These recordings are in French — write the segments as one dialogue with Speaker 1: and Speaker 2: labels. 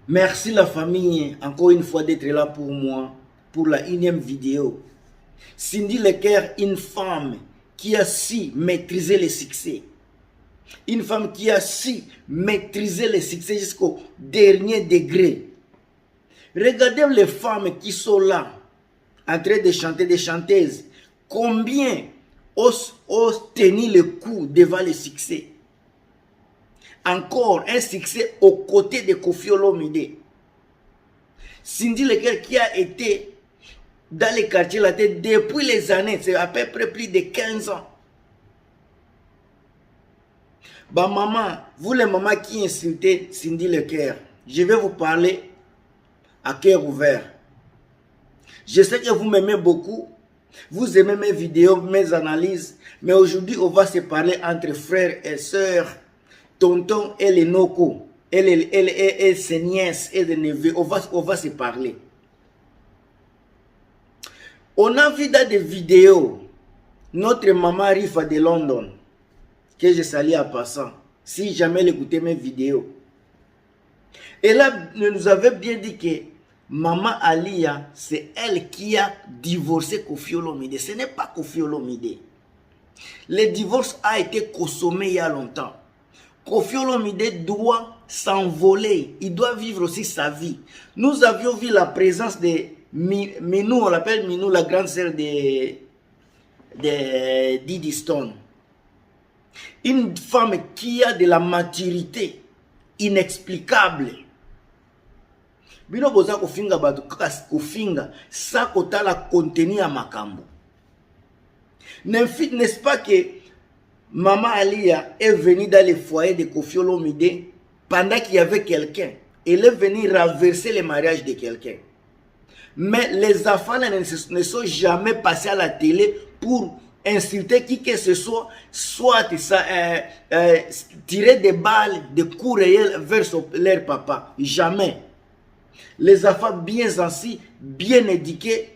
Speaker 1: Merci la famille, encore une fois d'être là pour moi, pour la énième vidéo. Cindy Lecker, une femme qui a su maîtriser le succès. Une femme qui a su maîtriser le succès jusqu'au dernier degré. Regardez les femmes qui sont là, en train de chanter, des chanteuses. Combien osent tenir le coup devant le succès? Encore un succès aux côtés de Koffi Olomide. Cindy Lecker qui a été dans les quartiers latins depuis les années, c'est à peu près plus de 15 ans. Bah maman, vous les mamans qui insultez Cindy Lecker, je vais vous parler à cœur ouvert. Je sais que vous m'aimez beaucoup, vous aimez mes vidéos, mes analyses, mais aujourd'hui on va se parler entre frères et sœurs, tonton et les noko, et ses nièces et les neveux, on va se parler. On a vu dans des vidéos notre maman Rifa de London, que je salue en passant, si jamais elle écoutait mes vidéos. Elle nous avait bien dit que maman Alia, c'est elle qui a divorcé Koffi Olomide. Ce n'est pas Koffi Olomide. Le divorce a été consommé il y a longtemps. Koffi Olomide doit s'envoler. Il doit vivre aussi sa vie. Nous avions vu la présence de Minou, on l'appelle Minou, la grande sœur de Didi Stone. Une femme qui a de la maturité inexplicable. Bino boza kofinga batu kofinga sa kotala contenu ya makambo. N'est-ce pas que Maman Alia est venue dans le foyer de Koffi Olomide pendant qu'il y avait quelqu'un. Elle est venue renverser le mariage de quelqu'un. Mais les enfants ne sont jamais passés à la télé pour insulter qui que ce soit tirer des balles, des coups réels vers leur papa. Jamais. Les enfants bien assis, bien éduqués,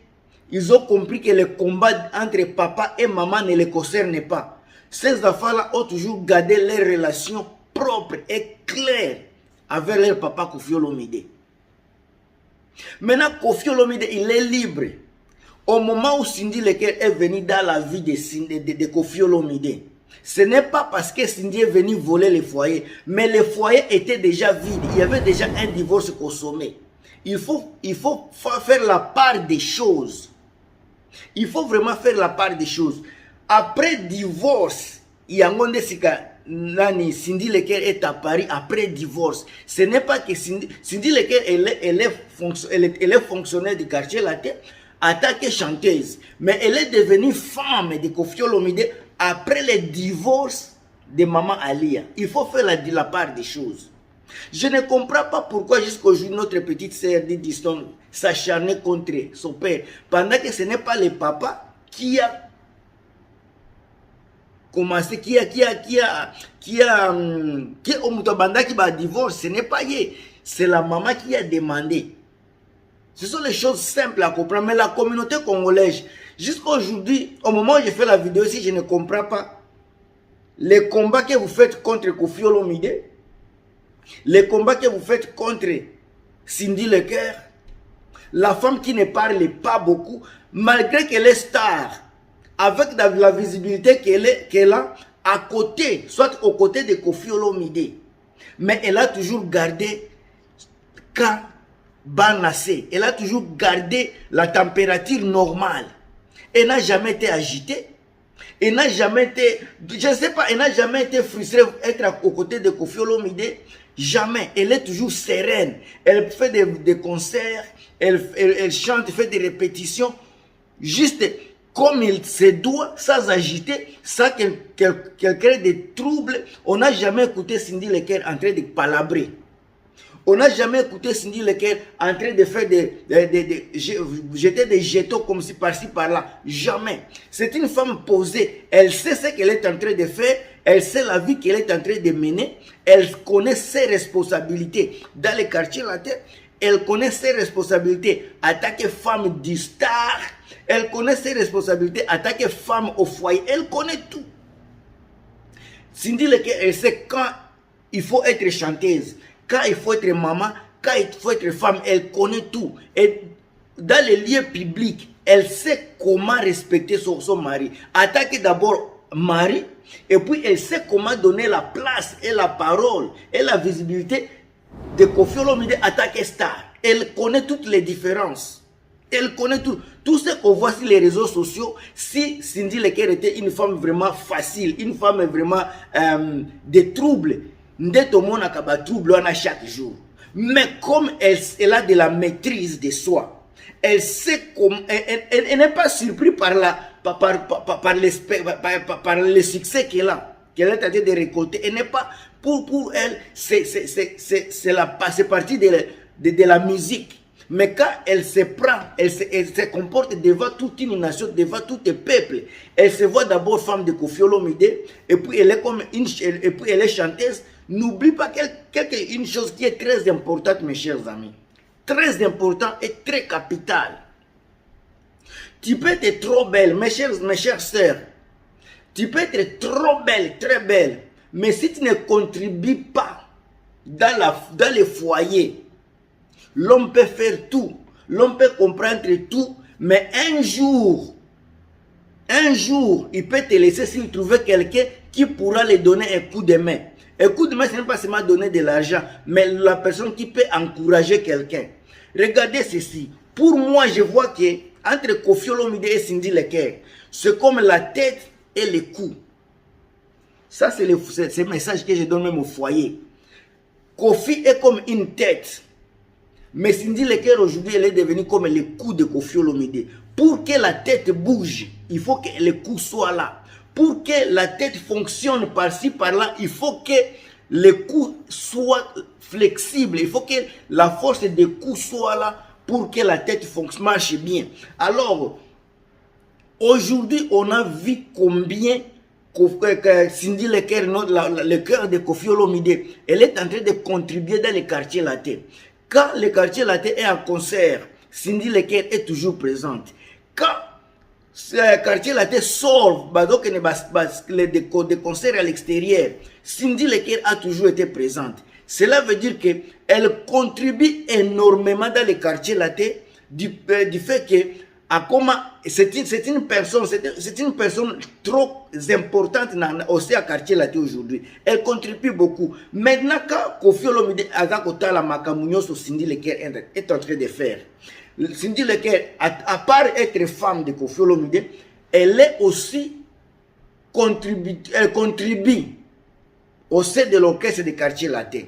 Speaker 1: ils ont compris que le combat entre papa et maman ne les concerne pas. Ces enfants-là ont toujours gardé leurs relations propres et claires avec leur papa Koffi Olomide. Maintenant, Koffi Olomide, il est libre. Au moment où Cindy Lecker est venue dans la vie de Koffi Olomide, ce n'est pas parce que Cindy est venue voler le foyer, mais le foyer était déjà vide. Il y avait déjà un divorce consommé. Il faut faire la part des choses. Il faut vraiment faire la part des choses. Après divorce, Cindy Lecker est à Paris après divorce. Ce n'est pas que Cindy Lecker elle est fonctionnaire du quartier latin en tant que chanteuse. Mais elle est devenue femme de Koffi Olomide après le divorce de maman Alia. Il faut faire la part des choses. Je ne comprends pas pourquoi jusqu'aujourd'hui notre petite sœur Didi Stone s'acharnait contre son père. Pendant que ce n'est pas le papa qui a commencé, qui a divorce, ce n'est pas lui. C'est la maman qui a demandé. Ce sont les choses simples à comprendre. Mais la communauté congolaise, jusqu'à aujourd'hui, au moment où je fais la vidéo ici, je ne comprends pas les combats que vous faites contre Koffi Olomide, les combats que vous faites contre Cindy Lecker, la femme qui ne parle pas beaucoup, malgré qu'elle est star, avec la visibilité qu'elle a à côté, soit aux côtés de Koffi Olomide. Mais elle a toujours gardé quand banassé. Elle a toujours gardé la température normale. Elle n'a jamais été agitée. Elle n'a jamais été, je ne sais pas, elle n'a jamais été frustrée d'être aux côtés de Koffi Olomide. Jamais. Elle est toujours sereine. Elle fait des concerts, elle chante, fait des répétitions. Juste comme il se doit, sans agiter, sans qu'elle crée des troubles. On n'a jamais écouté Cindy Lecker en train de palabrer. On n'a jamais écouté Cindy Lecker en train de faire jeter des jetons comme si par-ci par-là. Jamais. C'est une femme posée. Elle sait ce qu'elle est en train de faire. Elle sait la vie qu'elle est en train de mener. Elle connaît ses responsabilités dans les quartiers latins. Elle connaît ses responsabilités en tant que femme du star. Elle connaît ses responsabilités en tant que femme au foyer. Elle connaît tout. Cindy Lecker, elle sait quand il faut être chanteuse, quand il faut être maman, quand il faut être femme, elle connaît tout. Et dans les lieux publics, elle sait comment respecter son mari. Attaquer d'abord mari, et puis elle sait comment donner la place et la parole et la visibilité de Koffi Olomide attaquer star. Elle connaît toutes les différences. Elle connaît tout. Tout ce qu'on voit sur les réseaux sociaux, si Cindy Leker était une femme vraiment facile, une femme vraiment de troubles, Ndetomona Kaba trouble on a chaque jour. Mais comme elle a de la maîtrise de soi, elle sait comment, elle n'est pas surprise par le succès qu'elle a, qu'elle est en train de récolter. Elle n'est pas, pour elle, c'est partie de la musique. Mais quand elle se prend, elle se comporte devant toute une nation, devant tout un peuple, elle se voit d'abord femme de Koffi Olomide, et puis elle est comme et puis elle est chanteuse. N'oublie pas une chose qui est très importante, mes chers amis. Très important et très capital. Tu peux être trop belle, mes chères sœurs. Tu peux être trop belle, très belle. Mais si tu ne contribues pas dans les foyers, l'homme peut faire tout. L'homme peut comprendre tout. Mais un jour, il peut te laisser s'il trouve quelqu'un qui pourra lui donner un coup de main. Un coup de main, ce n'est pas seulement donner de l'argent, mais la personne qui peut encourager quelqu'un. Regardez ceci. Pour moi, je vois que entre Koffi Olomide et Cindy Leker, c'est comme la tête et le cou. Ça, c'est le message que je donne même au foyer. Koffi est comme une tête. Mais Cindy Leker, aujourd'hui, elle est devenue comme le cou de Koffi Olomide. Pour que la tête bouge, il faut que le cou soit là. Pour que la tête fonctionne par-ci, par-là, il faut que le cou soit flexible. Il faut que la force des coups soit là pour que la tête marche bien. Alors, aujourd'hui, on a vu combien Cindy Leker, le cœur de Koffi Olomide, elle est en train de contribuer dans les quartiers latins. Quand le quartier latin est en concert, Cindy Leker est toujours présente. Quand le quartier latin sort donc des concerts à l'extérieur, Cindy Leker a toujours été présente. Cela veut dire qu'elle contribue énormément dans les quartiers latins du fait que c'est une personne trop importante aussi à quartier latin aujourd'hui. Elle contribue beaucoup. Maintenant, quand Koffi Olomide la Makamunyo sur Cindy Leker est en train de faire, Cindy Leker, à part être femme de Koffi Olomide, elle est aussi elle contribue au sein de l'orchestre des quartiers latins.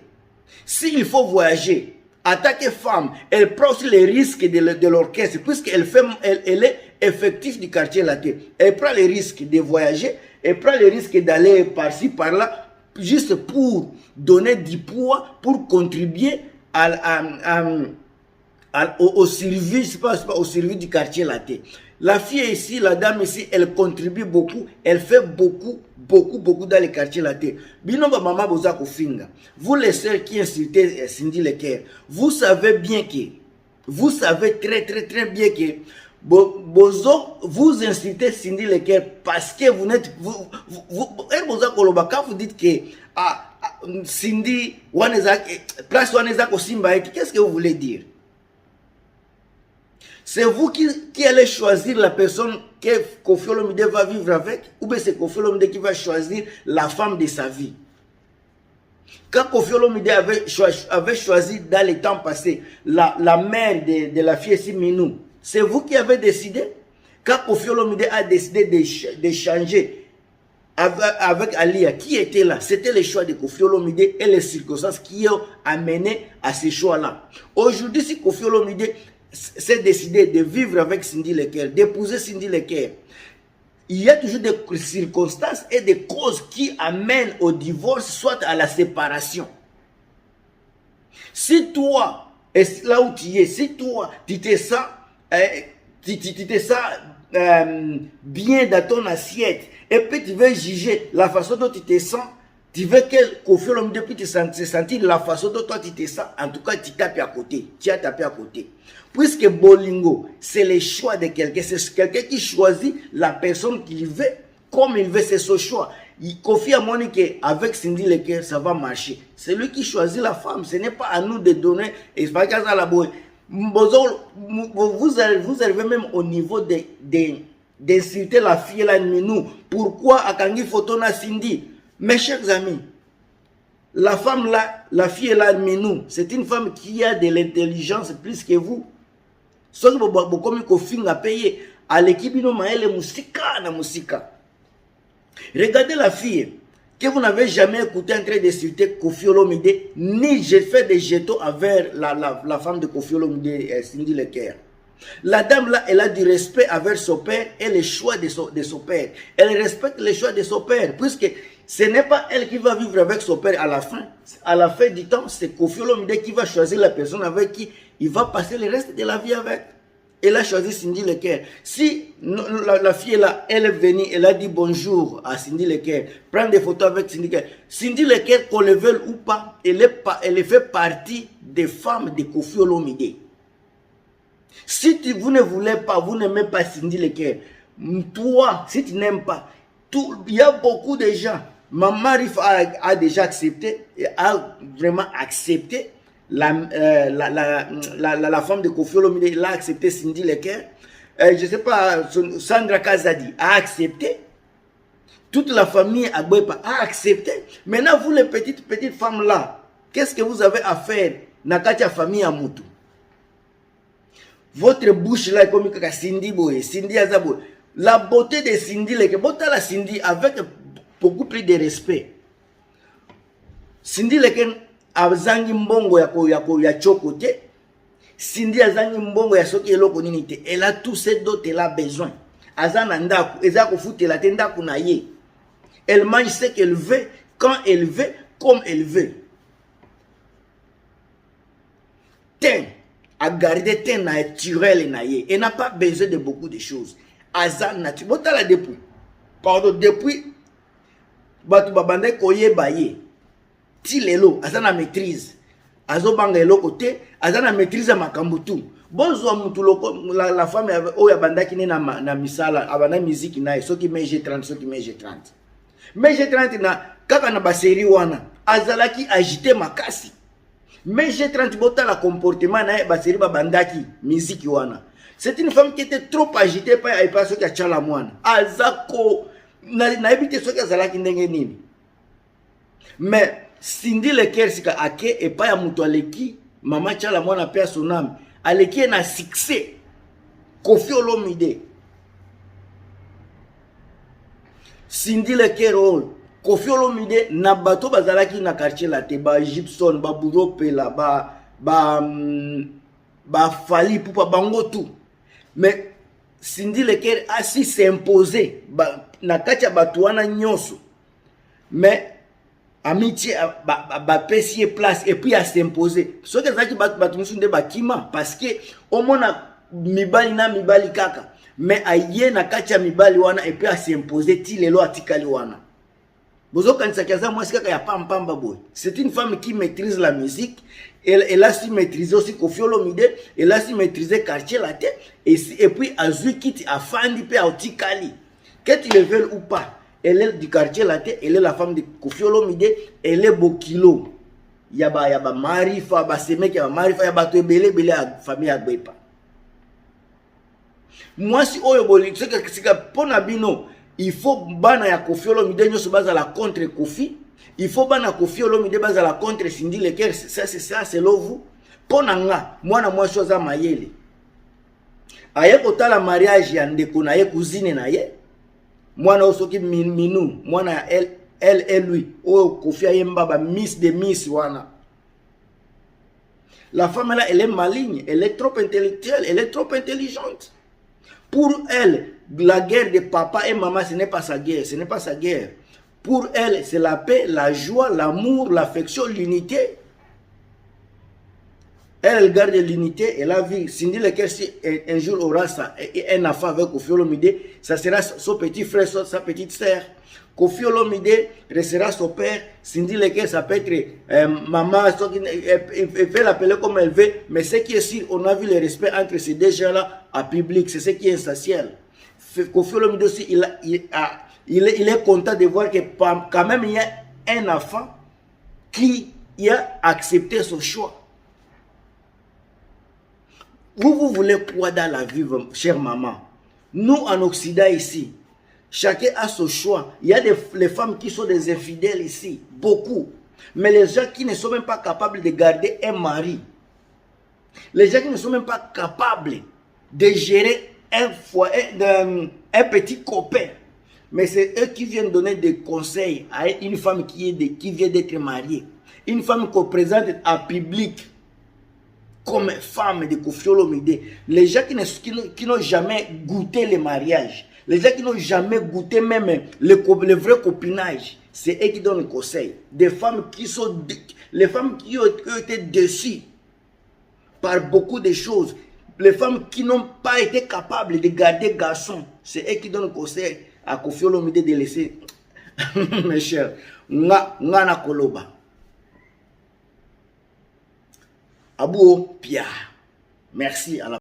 Speaker 1: S'il faut voyager, en tant que femme, elle prend aussi les risques de l'orchestre, puisqu'elle elle est effective du quartier latin. Elle prend les risques de voyager, elle prend les risques d'aller par-ci, par-là, juste pour donner du poids, pour contribuer au service, au service du quartier latin. La fille ici, la dame ici, elle contribue beaucoup, elle fait beaucoup dans les quartiers latins. Binomba Mama Boza Kofinga, vous les sœurs qui insultez Cindy Leker, vous savez très bien que vous insultez Cindy Leker parce que vous n'êtes, quand vous dites que Cindy, place Wanezak Osimba, qu'est-ce que vous voulez dire? C'est vous qui allez choisir la personne que Koffi Olomide va vivre avec, ou bien c'est Koffi Olomide qui va choisir la femme de sa vie. Quand Koffi Olomide avait choisi dans les temps passés la mère de la fille Minou, c'est vous qui avez décidé. Quand Koffi Olomide a décidé de changer avec Alia, qui était là? C'était le choix de Koffi Olomide et les circonstances qui ont amené à ce choix-là. Aujourd'hui, si Koffi Olomide s'est décidé de vivre avec Cindy Leker, d'épouser Cindy Leker, il y a toujours des circonstances et des causes qui amènent au divorce, soit à la séparation. Si toi, et là où tu es, si toi, tu te sens bien dans ton assiette, et puis tu veux juger la façon dont tu te sens, tu veux que Koffi Olomide puisse se sentir la façon dont toi tu te sens, en tout cas tu tapes à côté, tu as tapé à côté. Puisque Bolingo, c'est le choix de quelqu'un, c'est quelqu'un qui choisit la personne qu'il veut, comme il veut, c'est son choix. Kofi a montré qu'avec Cindy Leker, ça va marcher. C'est lui qui choisit la femme. Ce n'est pas à nous de donner. Et c'est pas qu'à ça la boue. Vous arrivez même au niveau d'insulter la fille là, nous. Pourquoi à Kangi photo na Cindy? Mes chers amis, la femme là, la fille là, nous, c'est une femme qui a de l'intelligence plus que vous. Ce que vous comme Kofi a payé à l'équipe no maele musika na musika. Regardez la fille que vous n'avez jamais écouté en train d'insulter Kofi Olomide, ni j'ai fait des jetons envers la femme de Kofi Olomide, Cindy Leker. La dame là, elle a du respect envers son père et les choix de son père. Elle respecte les choix de son père, puisque ce n'est pas elle qui va vivre avec son père à la fin. À la fin du temps, c'est Kofi Olomide qui va choisir la personne avec qui il va passer le reste de la vie avec. Elle a choisi Cindy Leker. Si la fille là, elle est venue, elle a dit bonjour à Cindy Leker, prendre des photos avec Cindy Leker. Cindy Leker, qu'on le veuille ou pas, elle fait partie des femmes de Kofi Olomide. Si vous ne voulez pas, vous n'aimez pas Cindy Leker, toi, si tu n'aimes pas, il y a beaucoup de gens. Maman Rif a déjà accepté, a vraiment accepté. La femme de Kofi Olomide l'a accepté, Cindy Leker. Je ne sais pas, Sandra Kazadi a accepté. Toute la famille Agbepa a accepté. Maintenant, vous les petites femmes là, qu'est-ce que vous avez à faire dans la famille Amoutou? Votre bouche là est comme Cindy Boye, Cindy Azabo. La beauté de Cindy Leker, beauté la Cindy avec beaucoup plus de respect. Cindy Leker azangi mbongo ya chokote. Cindy azangi mbongo ya soki eloko nini te. Elle a tout ce dont elle a besoin. Azana ndaku, ezako futela te ndaku na ye. Elle mange ce qu'elle veut, quand elle veut, comme elle veut. Ten, à garder ten naturel na ye. Elle n'a pas besoin de beaucoup de choses. Azan naturel. Botala depuis. Pardon, depuis. Batu babande koye baye. Ti lelo, azana maîtrise. Azo banga eloko te, azana maîtrise ya makambo tu. Bonzo mutu loko la femme oya bandaki ne na misala, abana musique na soki meje 30, soki meje 30. Meje 30 na kaka na baseri wana, azalaki agité makasi. Meje 30 bota la comportement na baseri bandaki musique wana. C'est une femme qui était trop agitée par pas soki a chala mwana. Azako na ebite soki azalaki ndenge nini. Mais Cindy Leker sika ake et pas ya mutu aleki mama chala mwana pe sonam aleki na succès Kofi Olomide. Cindy Leker Kofi Olomide na bato bazalaki na quartier la te ba Gibson ba Buropela ba Fali Poupa bango tout. Mais Cindy Leker a si s'imposer na kati ya bato wana nyonso. Mais amitié pesier place et puis à s'imposer. Ce que ça qui batumusu nde bakima parce que au mona mibali na mibali kaka mais aye na kacha mibali wana et puis à s'imposer ti lelo atikali wana. Bozo kanisa kaza moi kaka ya pamba boy. C'est une femme qui maîtrise la musique, elle a su maîtriser aussi Kofi Olomide, elle a su maîtriser quartier la tête et puis azui kiti afandi pe atikali. Que tu le veuilles ou pas. Elle est du quartier là, elle est la femme de Kofi Olomide, elle est Bokilo. Yaba Marifa, Basemek, Yaba Marifa, Yaba Tebele, Bele, famille Agbepa. Moi, si Oyoboli, c'est que pour Nabino, il faut bana ya Kofi Olomide, nous se base à la contre Kofi. Il faut bana Kofi Olomide, base à la contre Cindy Leker, ça, c'est l'ovu. Pour Nanga, moi, chose à Mayele. Aye, kota la mariage, yandeko na ye, cousine na ye. Mwana osoki minou, mwana elle et lui. Oh, Kofi Ayembaba, miss de miss wana. La femme là, elle est maligne, elle est trop intellectuelle, elle est trop intelligente. Pour elle, la guerre de papa et maman, ce n'est pas sa guerre, ce n'est pas sa guerre. Pour elle, c'est la paix, la joie, l'amour, l'affection, l'unité. Elle garde l'unité, elle a vu. Cindy Leker, si un jour aura ça, un enfant avec Kofi Olomide, ça sera son petit frère, sa petite sœur. Kofi Olomide restera son père. Cindy Leker, ça peut être maman, elle peut l'appeler comme elle veut. Mais ce qui est sûr, on a vu le respect entre ces deux gens-là à public. C'est ce qui est essentiel. Kofi Olomide aussi, il a il est content de voir que quand même il y a un enfant qui a accepté son choix. Vous voulez quoi dans la vie, chère maman? Nous, en Occident, ici, chacun a son choix. Il y a les femmes qui sont des infidèles ici, beaucoup. Mais les gens qui ne sont même pas capables de garder un mari, les gens qui ne sont même pas capables de gérer un foyer, un petit copain, mais c'est eux qui viennent donner des conseils à une femme qui vient d'être mariée. Une femme qu'on présente en public comme femme de Koffi Olomide. Les gens qui n'ont jamais goûté le mariage, les gens qui n'ont jamais goûté même le vrai copinage, c'est eux qui donnent le conseil. Des femmes qui sont, les femmes qui ont été déçues par beaucoup de choses, les femmes qui n'ont pas été capables de garder garçon, c'est eux qui donnent le conseil à Koffi Olomide de laisser. Mes chers, nga na koloba. Abou Pia. Merci à la